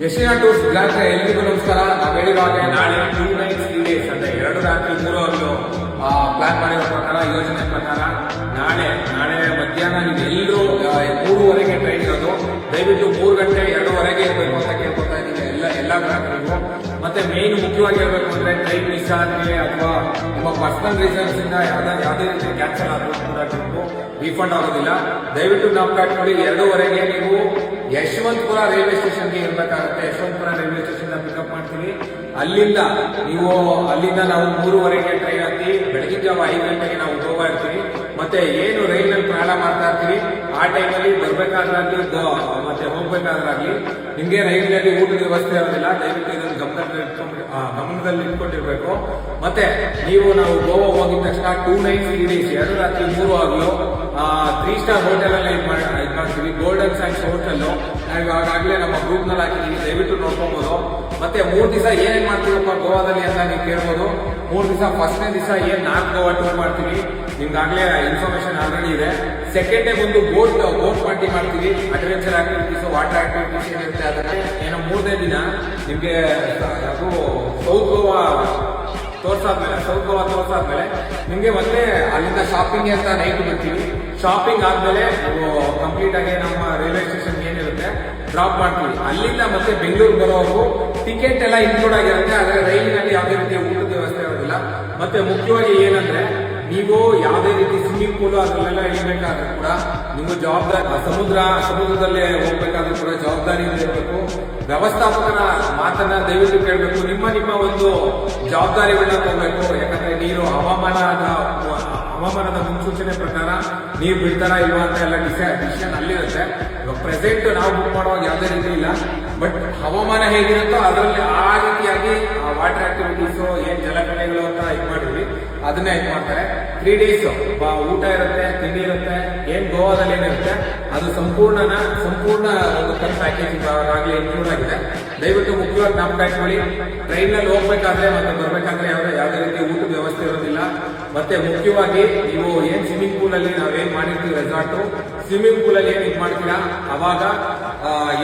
ಯಶಿನಾ tours ಗ್ರಾಹಕ ಎಲ್ರಿಗೂ ನಮಸ್ಕಾರ. ನಾವು ಹೇಳಿರುವಾಗ ನಾಳೆ 2 nights 3 days ಅಂದ್ರೆ 2 ರಾತ್ರಿ 3 ಹಗಲು ಪ್ಲಾನ್ ಮಾಡಿರೋ ಪ್ರಕಾರ, ಯೋಜನೆ ಪ್ರಕಾರ ನಾಳೆ ಮಧ್ಯಾಹ್ನ ನೀವು ಎಲ್ಲರೂ 3:30ಗೆ ಟ್ರೈನ್ ಇರೋದು. ದಯವಿಟ್ಟು 3 ಗಂಟೆ 2:30ಗೆ ಇರಬೇಕು ಅಂತ ಕೇಳ್ಕೊತಾ ಇದ್ದೀವಿ ಎಲ್ಲ ಗ್ರಾಹಕರಿಗೂ. ಮತ್ತೆ ಮೇನ್ ಮುಖ್ಯವಾಗಿ ಹೇಳ್ಬೇಕು ಅಂದ್ರೆ ಟ್ರೈನ್ ಮಿಸ್ ಆದ್ರೆ ಅಥವಾ ನಿಮ್ಮ ಪರ್ಸನಲ್ ರೀಸನ್ಸ್ ಇಂದ ಯಾವುದೇ ರೀತಿ ಕ್ಯಾನ್ಸಲ್ ಆದ್ರೂ ಕೂಡ ಟ್ರಿಪ್ ರೀಫಂಡ್ ಆಗೋದಿಲ್ಲ. ದಯವಿಟ್ಟು ನಾವು ಕಟ್ಕೊಳ್ಳಿ. 2:30ಗೆ ನೀವು ಯಶವಂತಪುರ ರೈಲ್ವೆ ಸ್ಟೇಷನ್ಗೆ ಇರಬೇಕಾಗುತ್ತೆ. ಯಶವಂತಪುರ ರೈಲ್ವೆ ಸ್ಟೇಷನ್ ಪಿಕಪ್ ಮಾಡ್ತೀವಿ. ಅಲ್ಲಿಂದ ನಾವು 3:30ಗೆ ಟ್ರೈನ್ ಹತ್ತಿ ಬೆಳಗಿನ ಜಾವ 5 ಗಂಟೆಗೆ ನಾವು ಗೋವಾ ಇರ್ತೀವಿ. ಮತ್ತೆ ಏನು ರೈಲ್ನಲ್ಲಿ ಪ್ರಯಾಣ ಮಾಡ್ತಾ ಇರ್ತೀವಿ ಆ ಟೈಮಲ್ಲಿ ಬರ್ಬೇಕಾದ್ರಾಗ್ಲಿ ಮತ್ತೆ ಹೋಗ್ಬೇಕಾದ್ರಾಗ್ಲಿ ನಿಮ್ಗೆ ರೈಲಿನಲ್ಲಿ ಊಟದ ವ್ಯವಸ್ಥೆ ಇರೋದಿಲ್ಲ. ದಯವಿಟ್ಟು ಇದನ್ನು ಗಮನದಲ್ಲಿ ಇಟ್ಕೊಂಡಿರ್ಬೇಕು. ಮತ್ತೆ ನಾವು ಗೋವಾ ಹೋಗಿದ ತಕ್ಷಣ 2 nights 3 days 2 ರಾತ್ರಿ 3 ಹಗಲು 3 ಸ್ಟಾರ್ ಹೋಟೆಲ್ ಅಲ್ಲೇ ಇದು ಮಾಡ್ತೀವಿ. ಗೋಲ್ಡನ್ ಸೈನ್ಸ್ ಹೋಟೆಲ್ ನಾವು ಆಗಾಗಲೇ ನಮ್ಮ ಗ್ರೂಪ್ ನಲ್ಲಿ ಹಾಕಿದೀವಿ. ದಯವಿಟ್ಟು ನೋಡ್ಕೋಬಹುದು. ಮತ್ತೆ 3 ದಿವಸ ಏನೇನ್ ಮಾಡ್ತೀವಪ್ಪ ಗೋವಾದಲ್ಲಿ ಅಂತ ನೀವು ಕೇಳ್ಬೋದು. 3 ದಿವಸ ಫಸ್ಟ್ನೇ ದಿವಸ ಏನ್ 4 ಗೋವಾ ಟೂರ್ ಮಾಡ್ತೀವಿ, ನಿಮ್ಗಾಗ್ಲೇ ಇನ್ಫಾರ್ಮೇಶನ್ ಆಲ್ರೆಡಿ ಇದೆ. ಸೆಕೆಂಡ್ ಡೇ ಒಂದು ಬೋಟ್ ಪಾರ್ಟಿ ಮಾಡ್ತೀವಿ. ಅಡ್ವೆಂಚರ್ ಆಕ್ಟಿವಿಟೀಸ್, ವಾಟರ್ ಆಕ್ಟಿವಿಟೀಸ್ ಏನಿರುತ್ತೆ ಅದಕ್ಕೆ. 3ನೇ ದಿನ ನಿಮ್ಗೆ ಅದು ಸೌತ್ ಗೋವಾ ತೋರ್ಸಾದ್ಮೇಲೆ ನಿಮ್ಗೆ ಮತ್ತೆ ಅಲ್ಲಿಂದ ಶಾಪಿಂಗ್ ಅಂತ ನೈಟ್ ಬರ್ತೀವಿ. ಶಾಪಿಂಗ್ ಆದ್ಮೇಲೆ ನಾವು ಕಂಪ್ಲೀಟ್ ಆಗಿ ನಮ್ಮ ರೈಲ್ವೆ ಸ್ಟೇಷನ್ ಏನಿರುತ್ತೆ ಡ್ರಾಪ್ ಮಾಡ್ತೀವಿ. ಅಲ್ಲಿಂದ ಮತ್ತೆ ಬೆಂಗಳೂರು ಬರೋವರೆಗೂ ಟಿಕೆಟ್ ಎಲ್ಲ ಇನ್ಕ್ಲೂಡ್ ಆಗಿರುತ್ತೆ. ಆದ್ರೆ ರೈಲಿನಲ್ಲಿ ಯಾವುದೇ ರೀತಿಯ ಊಟದ ವ್ಯವಸ್ಥೆ ಇರೋದಿಲ್ಲ. ಮತ್ತೆ ಮುಖ್ಯವಾಗಿ ಏನಂದ್ರೆ ನೀವು ಯಾವುದೇ ರೀತಿ ಸ್ವಿಮ್ಮಿಂಗ್ ಪೂಲ್ ಅದನ್ನೆಲ್ಲ ಇರಬೇಕಾದ್ರೂ ಕೂಡ ನೀವು ಜವಾಬ್ದಾರಿ, ಸಮುದ್ರದಲ್ಲೇ ಹೋಗ್ಬೇಕಾದ್ರೂ ಕೂಡ ಜವಾಬ್ದಾರಿ ಇರಬೇಕು. ವ್ಯವಸ್ಥಾಪಕರ ಮಾತನ್ನ ದಯವಿಟ್ಟು ಕೇಳಬೇಕು. ನಿಮ್ಮ ಒಂದು ಜವಾಬ್ದಾರಿಗಳನ್ನ ತಗೋಬೇಕು. ಯಾಕಂದ್ರೆ ನೀರು ಹವಾಮಾನದ ಮುನ್ಸೂಚನೆ ಪ್ರಕಾರ ನೀರು ಬಿಡ್ತಾರಾ ಇಲ್ವಾ ಅಂತ ಎಲ್ಲ ಡಿಸಿಷನ್ ಅಲ್ಲಿರುತ್ತೆ. ಇವಾಗ ಪ್ರೆಸೆಂಟ್ ನಾವು ಬುಕ್ ಮಾಡುವಾಗ ಯಾವುದೇ ರೀತಿ ಇಲ್ಲ. ಬಟ್ ಹವಾಮಾನ ಹೇಗಿರುತ್ತೋ ಅದರಲ್ಲಿ ಆ ರೀತಿಯಾಗಿ ವಾಟರ್ ಆಕ್ಟಿವಿಟೀಸ್ ಏನ್ ಜಲಕ್ರೀಡೆಗಳು ಅಂತ ಇದು ಮಾಡಿದ್ವಿ ಅದನ್ನೇ ಇದು ಮಾಡ್ತಾರೆ. 3 days ಊಟ ಇರುತ್ತೆ, ತಿಂಡಿ ಇರುತ್ತೆ. ಏನ್ ಗೋವಾದಲ್ಲಿ ಏನಿರುತ್ತೆ ಅದು ಸಂಪೂರ್ಣ ಒಂದು ಪ್ಯಾಕೇಜ್ ಆಗಲಿ ಇನ್ಕ್ಲೂಡ್ ಆಗಿದೆ. ದಯವಿಟ್ಟು ಮುಖ್ಯವಾಗಿ ನಾವು ಕಟ್ಕೊಳ್ಳಿ. ಟ್ರೈನ್ ನಲ್ಲಿ ಹೋಗ್ಬೇಕಾದ್ರೆ ಮತ್ತೆ ಬರ್ಬೇಕಾದ್ರೆ ಯಾವುದೇ ರೀತಿ ಊಟದ ವ್ಯವಸ್ಥೆ ಇರೋದಿಲ್ಲ. ಮತ್ತೆ ಮುಖ್ಯವಾಗಿ ನೀವು ಏನ್ ಸ್ವಿಮ್ಮಿಂಗ್ ಪೂಲ್ ಅಲ್ಲಿ ನಾವೇನ್ ಮಾಡಿರ್ತೀವಿ ರೆಸಾರ್ಟ್, ಸ್ವಿಮ್ಮಿಂಗ್ ಪೂಲ್ ಅಲ್ಲಿ ಏನ್ ಇದು ಮಾಡ್ತೀರಾ ಅವಾಗ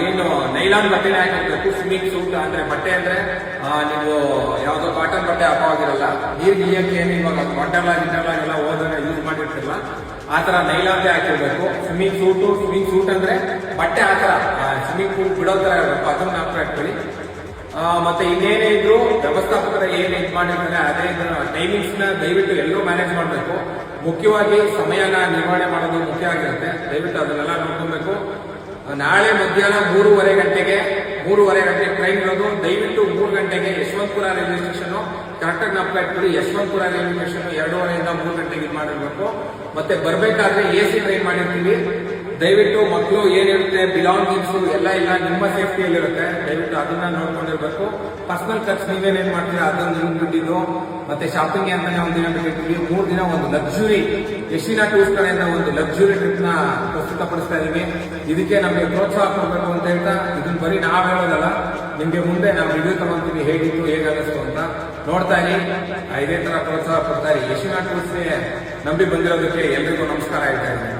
ಏನು ನೈಲಾನ್ ಬಟ್ಟೆನೇ ಹಾಕಿರ್ಬೇಕು. ಸ್ವಿಮ್ಮಿಂಗ್ ಸೂಟ್ ಅಂದ್ರೆ ಬಟ್ಟೆ ಅಂದ್ರೆ ನೀವು ಯಾವ್ದೋ ಕಾಟನ್ ಬಟ್ಟೆ ಹಾಕೋವಾಗಿರಲ್ಲ. ನೀರ್ ಗಿಳಿಯಕ್ಕೆ ಏನು ಇವಾಗ ಗಿಂಟರ್ಲಾಗೆಲ್ಲ ಹೋದ್ರೆ ಯೂಸ್ ಮಾಡಿರ್ತಿರಲ್ಲ ಆ ತರ ನೈಲಾನ್ದೇ ಹಾಕಿರ್ಬೇಕು. ಸ್ವಿಮ್ಮಿಂಗ್ ಸೂಟ್ ಅಂದ್ರೆ ಬಟ್ಟೆ ಆ ತರ ಸ್ವಿಮ್ಮಿಂಗ್ ಪೂಲ್ ಬಿಡೋ ತರ ಇರಬೇಕು. ಅದನ್ನ ಹಾಕೊಳ್ಳಿ. ಮತ್ತೆ ಇನ್ನೇನೇ ಇದ್ರು ವ್ಯವಸ್ಥಾಪಕರ ಏನ್ ಇದು ಮಾಡಿರ್ತಾರೆ ಅದೇ ಟೈಮಿಂಗ್ಸ್ ನ ದಯವಿಟ್ಟು ಎಲ್ಲರೂ ಮ್ಯಾನೇಜ್ ಮಾಡಬೇಕು. ಮುಖ್ಯವಾಗಿ ಸಮಯನ ನಿರ್ವಹಣೆ ಮಾಡೋದು ಮುಖ್ಯ ಆಗಿರುತ್ತೆ. ದಯವಿಟ್ಟು ಅದನ್ನೆಲ್ಲ ನೋಡ್ಕೊಬೇಕು. ನಾಳೆ ಮಧ್ಯಾಹ್ನ 3:30 ಗಂಟೆಗೆ ಟ್ರೈನ್ ಇರೋದು. ದಯವಿಟ್ಟು 3 ಗಂಟೆಗೆ ಯಶವಂತಪುರ ರೈಲ್ವೆ ಸ್ಟೇಷನ್ ಕರೆಕ್ಟಾಗಿ ನಾವು ಕಟ್ಬಿಡಿ. ಯಶವಂತಪುರ ರೈಲ್ವೆ ಸ್ಟೇಷನ್ 2:30ಯಿಂದ 3 ಗಂಟೆಗೆ ಇದು ಮಾಡಿರ್ಬೇಕು. ಮತ್ತೆ ಬರ್ಬೇಕಾದ್ರೆ AC ಟ್ರೈನ್ ಮಾಡಿರ್ತೀವಿ. ದಯವಿಟ್ಟು ಮಕ್ಕಳು ಏನಿರುತ್ತೆ ಬಿಲಾಂಗಿಂಗ್ಸ್ ಎಲ್ಲ ನಿಮ್ಮ ಸೇಫ್ಟಿಯಲ್ಲಿರುತ್ತೆ. ದಯವಿಟ್ಟು ಅದನ್ನ ನೋಡ್ಕೊಂಡಿರ್ಬೇಕು. ಪರ್ಸನಲ್ ಖರ್ಚು ನೀವೇನೇನ್ ಮಾಡ್ತೀರಾ ಅದನ್ನು ನಿಮ್ಗೆ ಬಿಟ್ಟಿದ್ದು. ಮತ್ತೆ ಶಾಪಿಂಗ್ ಅಂತಾನೆ ಒಂದಿನ ಬಿಟ್ಟಿರ್ತೀವಿ. 3 ದಿನ ಒಂದು ಲಕ್ಸುರಿ ಯಶಿನಾ ಟೂರ್ಸ್ ಕಡೆಯಿಂದ ಒಂದು ಲಕ್ಸುರಿ ಟ್ರಿಪ್ ನ ಪ್ರಸ್ತುತಪಡಿಸ್ತಾ ಇದೀವಿ. ಇದಕ್ಕೆ ನಮಗೆ ಪ್ರೋತ್ಸಾಹ ಕೊಡಬೇಕು ಅಂತ ಹೇಳ್ತಾ ಇದನ್ನ ಬರೀ ನಾವ್ ಹೇಳೋದಲ್ಲ, ನಿಮ್ಗೆ ಮುಂದೆ ನಾವು ರಿವ್ಯೂ ತಗೊಂತೀವಿ ಹೇಗಿತ್ತು ಹೇಗಾಗಷ್ಟು ಅಂತ. ನೋಡ್ತಾ ಇರಿ, ಇದೇ ತರ ಪ್ರೋತ್ಸಾಹ ಕೊಡ್ತಾ ಇರಿ. ಯಶಿನಾ ಟೂರ್ಸ್ಗೆ ನಂಬಿ ಬಂದಿರೋದಕ್ಕೆ ಎಲ್ರಿಗೂ ನಮಸ್ಕಾರ ಹೇಳ್ತಾ ಇದ್ದೀನಿ.